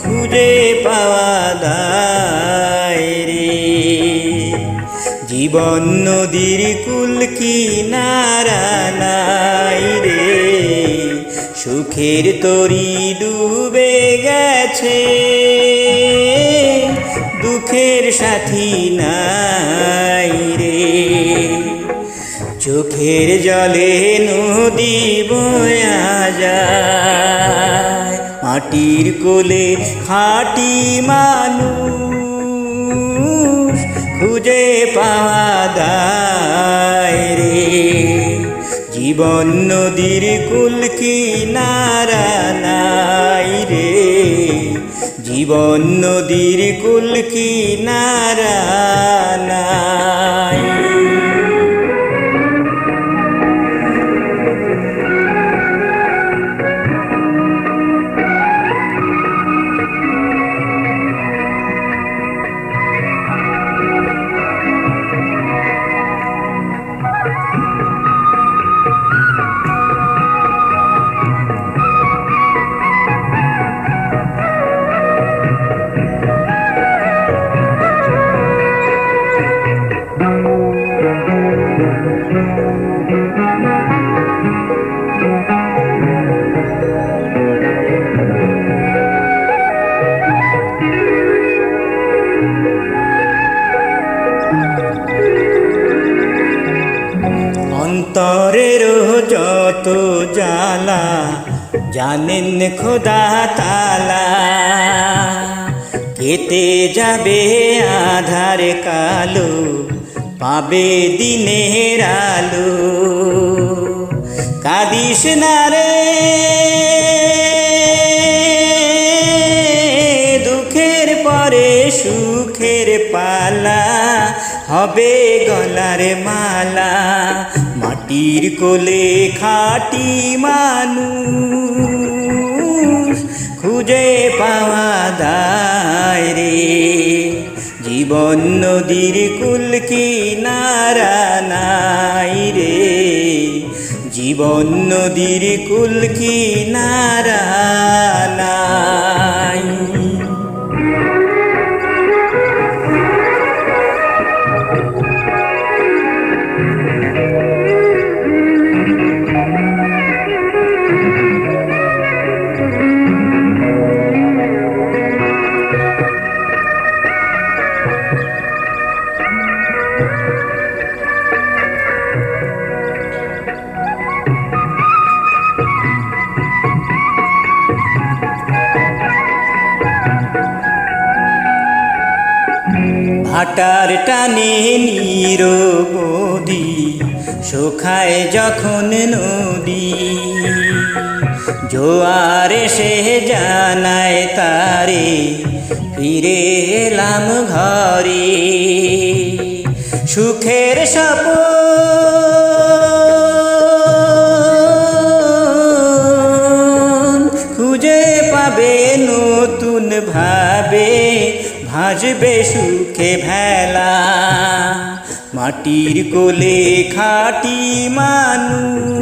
খুঁজে পাওয়া দায় রে। জীবন নদীর কুল কিনারা নাই রে, সুখের তরি ডুবে গেছে, দুঃখের সাথী নাই রে। চোখের জলে নদী বয়া যায়, মাটির কোলে খাঁটি মানুষ খুঁজে পাওয়া দায় রে। জীবন নদীর কুল কিনারা নাই রে, জীবন নদীর কুল কিনারা নাই। অন্তরের যত জ্বালা জানেন খোদা তাআলা, কেটে যাবে আধার কালো, পাবে দিনের আলো। কাঁদিস না রে দুঃখের পরে সুখের পালা, হবে গলার মালা। মাটির কোলে খাঁটি মানুষ খুঁজে পাওয়া দায় রে। জীবন নদীর কুল কিনারা নাই রে, জীবন নদীর কুল কিনারা নাই। ভাটার টানে নিরবধি শুকায় যখন নদী, জোয়ার এসে জানায় তারে ফিরে এলাম ঘরে। সুখের স্বপ্ন খুঁজে পাবে নতুন ভাবে, ভাসবে সুখে ভেলা। মাটির কোলে খাঁটি মানুষ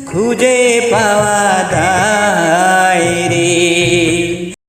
খুঁজে পাওয়া দায়।